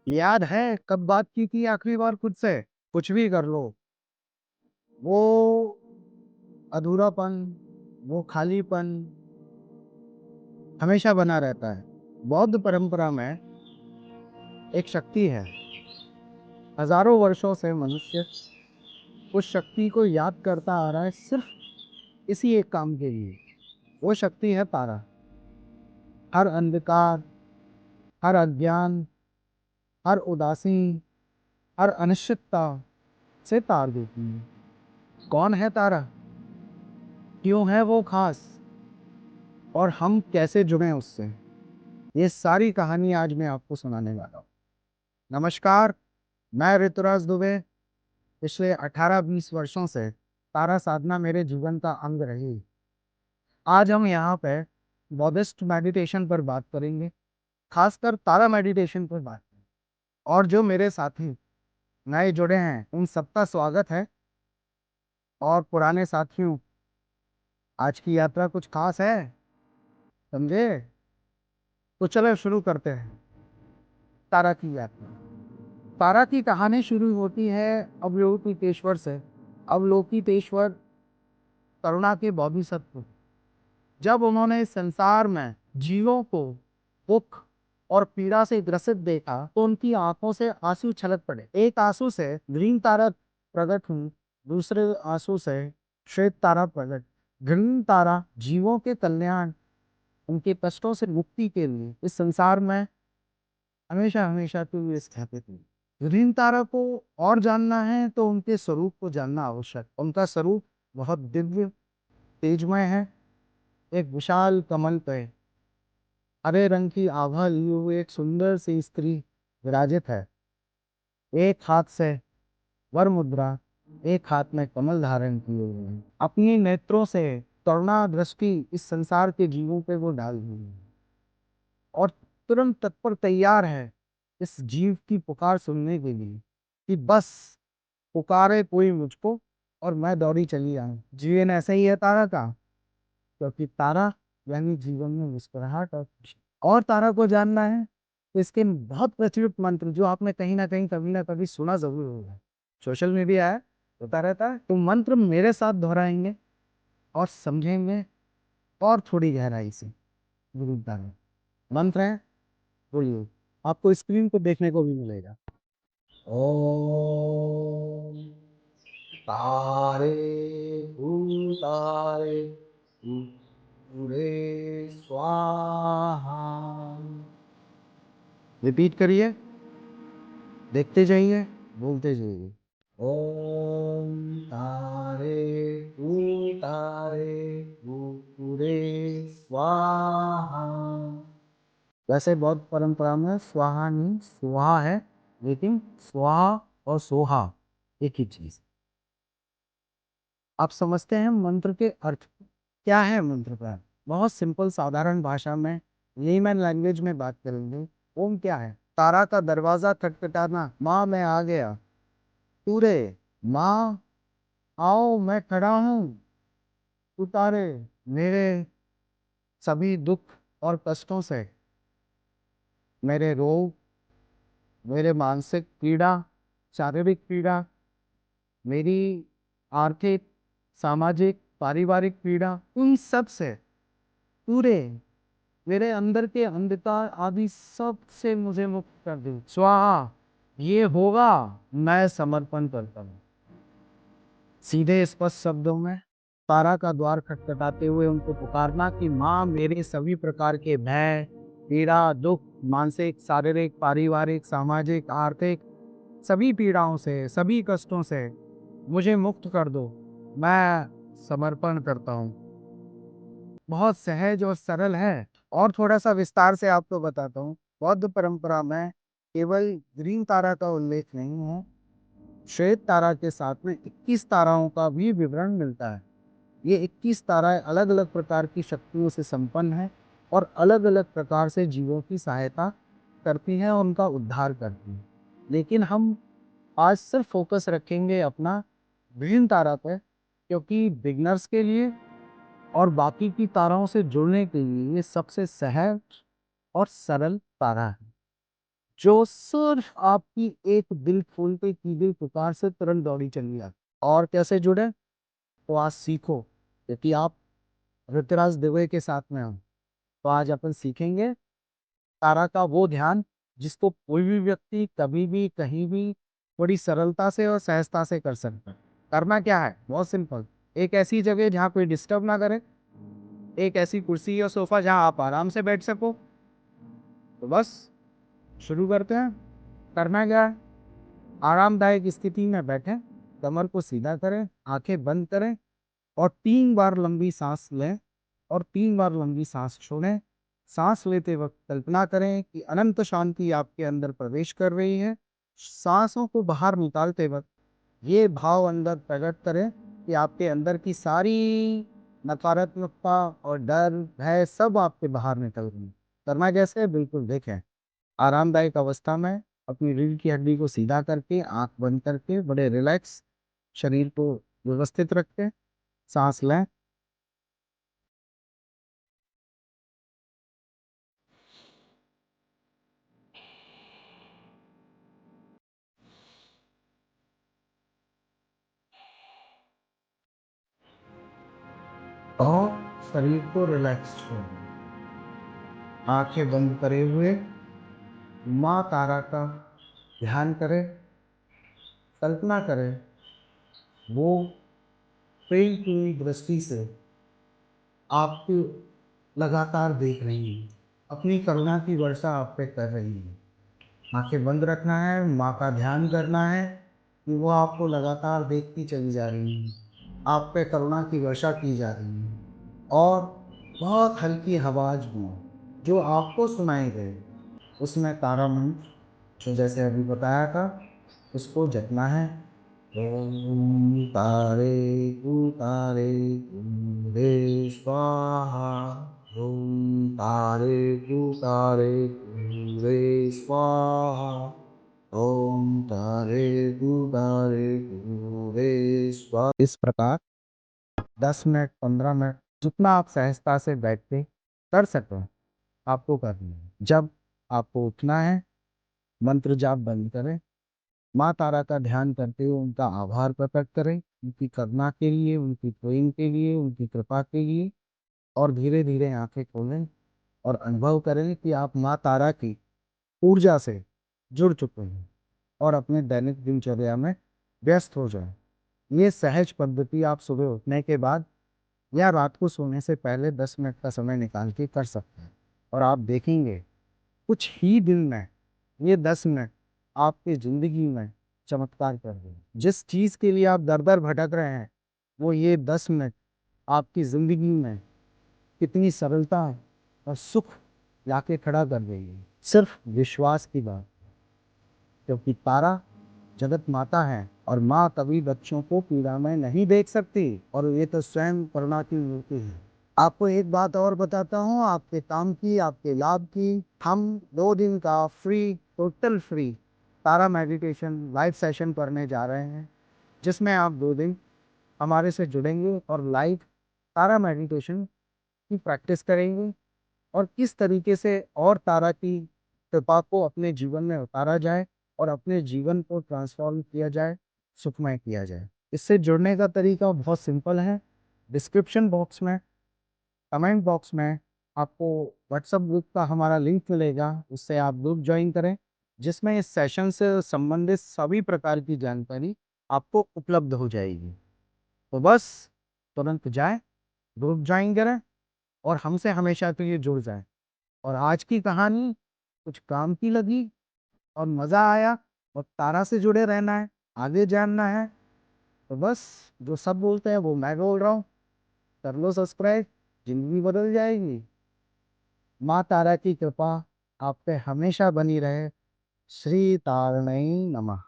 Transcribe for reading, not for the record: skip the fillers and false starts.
याद है कब बात की थी आखिरी बार खुद से? कुछ भी कर लो, वो अधूरापन, वो खालीपन हमेशा बना रहता है। बौद्ध परंपरा में एक शक्ति है। हजारों वर्षों से मनुष्य उस शक्ति को याद करता आ रहा है, सिर्फ इसी एक काम के लिए। वो शक्ति है तारा। हर अंधकार, हर अज्ञान, हर उदासी, हर अनिश्चितता से तार देती है। कौन है तारा? क्यों है वो खास? और हम कैसे जुड़े उससे? ये सारी कहानी आज मैं आपको सुनाने वाला हूँ। नमस्कार, मैं ऋतुराज दुबे। पिछले 18-20 वर्षों से तारा साधना मेरे जीवन का अंग रही। आज हम यहाँ पे बौद्धिस्ट मेडिटेशन पर बात करेंगे, खासकर तारा मेडिटेशन पर बात करेंगे। और जो मेरे साथी नए जुड़े हैं उन सबका स्वागत है। और पुराने साथियों, आज की यात्रा कुछ खास है, समझे? तो चलो शुरू करते हैं तारा की यात्रा। तारा की कहानी शुरू होती है अवलोकितेश्वर से। अवलोकितेश्वर करुणा के बोधिसत्व। जब उन्होंने संसार में जीवों को दुख और पीड़ा से ग्रसित देखा तो उनकी आंखों से आंसू छलक पड़े। एक आंसू से ग्रीन तारा प्रकट हुई, दूसरे आंसू से श्वेत तारा प्रकट। ग्रीन तारा जीवों के कल्याण, उनके कष्टों से मुक्ति के लिए इस संसार में हमेशा हमेशा के लिए स्थापित हुई। ग्रीन तारा को और जानना है तो उनके स्वरूप को जानना आवश्यक। उनका स्वरूप बहुत दिव्य तेजमय है। एक विशाल कमल पे हरे रंग की आभा लिए हुए एक सुंदर सी स्त्री विराजित है। एक हाथ से वर मुद्रा, एक हाथ में कमल धारण किए हुए हैं। अपनी नेत्रों से करुणा दृष्टि इस संसार के जीवों पे वो डाल हुई है और तुरंत तत्पर तैयार है इस जीव की पुकार सुनने के लिए कि बस पुकारे कोई मुझको और मैं दौड़ी चली आऊं। जीवन ऐसा ही है तारा का, क्योंकि तारा यानी जीवन में मुस्कुराहट और खुशी। और तारा को जानना है तो इसके बहुत प्रचलित मंत्र जो आपने कहीं ना कहीं कभी ना कभी सुना जरूर होगा, सोशल मीडिया है, होता रहता है। तो मंत्र मेरे साथ दोहराएंगे और समझेंगे और थोड़ी गहराई से। गुरु तारा मंत्र है, बोलिए। आपको स्क्रीन पे देखने को भी मिलेगा। ओम तारे भूतारे पूरे स्वाहा। रिपीट करिए, देखते जाइए, बोलते जाइए। ओम तारे भूतारे पूरे स्वाहा। वैसे बौद्ध परंपरा में स्वाहा नहीं सुहा है, लेकिन स्वाहा और सोहा एक ही चीज। आप समझते हैं मंत्र के अर्थ क्या है? मंत्र का बहुत सिंपल साधारण भाषा में लेमन लैंग्वेज में बात करेंगे। ओम क्या है? तारा का दरवाजा खटखटाना, माँ मैं आ गया। तूरे, माँ आओ मैं खड़ा हूँ। उतारे मेरे सभी दुख और कष्टों से, मेरे रोग, मेरे मानसिक पीड़ा, शारीरिक पीड़ा, मेरी आर्थिक, सामाजिक, पारिवारिक पीड़ा, उन सब से पूरे मेरे अंदर के अंधकार आदि सब से मुझे मुक्त कर दे। स्वाहा, ये होगा, मैं समर्पण करता हूँ। सीधे स्पष्ट शब्दों में तारा का द्वार खटखटाते हुए उनको पुकारना कि माँ मेरे सभी प्रकार के भय, पीड़ा, दुख, मानसिक, शारीरिक, पारिवारिक, सामाजिक, आर्थिक सभी पीड़ाओं से, सभी कष्टों से मुझे मुक्त कर दो। मैं समर्पण करता हूँ। बहुत सहज और सरल है। और थोड़ा सा विस्तार से आपको बताता हूँ। बौद्ध परंपरा में केवल ग्रीन तारा का उल्लेख नहीं है, श्वेत तारा के साथ में 21 ताराओं का भी विवरण मिलता है। ये 21 ताराएं अलग अलग प्रकार की शक्तियों से संपन्न है और अलग अलग प्रकार से जीवों की सहायता करती हैं और उनका उद्धार करती हैं। लेकिन हम आज सिर्फ फोकस रखेंगे अपना ग्रीन तारा पे, क्योंकि बिगनर्स के लिए और बाकी की ताराओं से जुड़ने के लिए ये सबसे सहज और सरल तारा है। जो सिर्फ आपकी एक दिल खोलते की गई पुकार से तुरंत दौड़ी चली आती। और कैसे जुड़े? तो आज सीखो, क्योंकि आप ऋतुराज दुबे के साथ में हो। तो आज अपन सीखेंगे तारा का वो ध्यान जिसको कोई भी व्यक्ति कभी भी कहीं भी बड़ी सरलता से और सहजता से कर सकता है। करना क्या है? बहुत सिंपल। एक ऐसी जगह जहाँ कोई डिस्टर्ब ना करे, एक ऐसी कुर्सी या सोफा जहाँ आप आराम से बैठ सको। तो बस शुरू करते हैं। करना क्या है? आरामदायक स्थिति में बैठें, कमर को सीधा करें, आंखें बंद करें और 3 बार लंबी सांस लें और 3 बार लंबी सांस छोड़ें। सांस लेते वक्त कल्पना करें कि अनंत शांति आपके अंदर प्रवेश कर रही है। सांसों को बाहर निकालते वक्त ये भाव अंदर प्रकट करें कि आपके अंदर की सारी नकारात्मकता और डर भय सब आपके बाहर निकल रही है। करना कैसे है? बिल्कुल देखें। आरामदायक अवस्था में अपनी रीढ़ की हड्डी को सीधा करके आंख बंद करके बड़े रिलैक्स शरीर को व्यवस्थित रख के सांस लें और शरीर को रिलैक्स छोड़ें। आंखें बंद करे हुए माँ तारा का ध्यान करें। कल्पना करें वो प्रेम की दृष्टि से आपको लगातार देख रही है, अपनी करुणा की वर्षा आप पे कर रही है। आंखें बंद रखना है, माँ का ध्यान करना है कि वो आपको लगातार देखती चली जा रही है, आप पे करुणा की वर्षा की जा रही है। और बहुत हल्की आवाज में जो आपको सुनाई दे, उसमें तारा मंत्र जो जैसे अभी बताया था उसको जपना है। ओम तारे तू तारे तू रे स्वाहा। ओम तारे तू तारे तू रे स्वाहा। ओम तारे तू तारे तू रे स्वाहा। इस प्रकार 10 मिनट 15 मिनट जितना आप सहजता से बैठ के कर सको आपको करना है। जब आपको उठना है मंत्र जाप बंद करें, माँ तारा का ध्यान करते हुए उनका आभार प्रकट करें, उनकी करुणा के लिए, उनकी प्रेम के लिए, उनकी कृपा के लिए। और धीरे धीरे आंखें खोलें और अनुभव करें कि आप माँ तारा की ऊर्जा से जुड़ चुके हैं और अपने दैनिक दिनचर्या में व्यस्त हो जाएं। ये सहज पद्धति आप सुबह उठने के बाद या रात को सोने से पहले 10 मिनट का समय निकाल के कर सकते हैं। और आप देखेंगे कुछ ही दिन में ये 10 मिनट आपकी जिंदगी में चमत्कार कर देंगे। जिस चीज के लिए आप दर दर भटक रहे हैं वो ये 10 मिनट आपकी जिंदगी में कितनी सरलता और सुख लाके खड़ा कर देगी। सिर्फ विश्वास की बात, क्योंकि तारा जगत माता है और माँ कभी बच्चों को पीड़ा में नहीं देख सकती और ये तो स्वयं करुणा की मूर्ति है। आपको एक बात और बताता हूँ, आपके काम की, आपके लाभ की, हम 2 दिन का फ्री, टोटल फ्री तारा मेडिटेशन लाइव सेशन करने जा रहे हैं, जिसमें आप 2 दिन हमारे से जुड़ेंगे और लाइव तारा मेडिटेशन की प्रैक्टिस करेंगे और किस तरीके से और तारा की कृपा को अपने जीवन में उतारा जाए और अपने जीवन को ट्रांसफॉर्म किया जाए, सुखमय किया जाए। इससे जुड़ने का तरीका बहुत सिंपल है। डिस्क्रिप्शन बॉक्स में, कमेंट बॉक्स में आपको व्हाट्सएप ग्रुप का हमारा लिंक मिलेगा, उससे आप ग्रुप ज्वाइन करें, जिसमें इस सेशन से संबंधित सभी प्रकार की जानकारी आपको उपलब्ध हो जाएगी। तो बस तुरंत जाएं, ग्रुप ज्वाइन करें और हमसे हमेशा के लिए जुड़ जाएं। और आज की कहानी कुछ काम की लगी और मज़ा आया और तारा से जुड़े रहना है, आगे जानना है, तो बस जो सब बोलते हैं वो मैं बोल रहा हूँ, कर लो सब्सक्राइब, जिंदगी बदल जाएगी। माँ तारा की कृपा आप पे हमेशा बनी रहे। श्री तारणी नमः।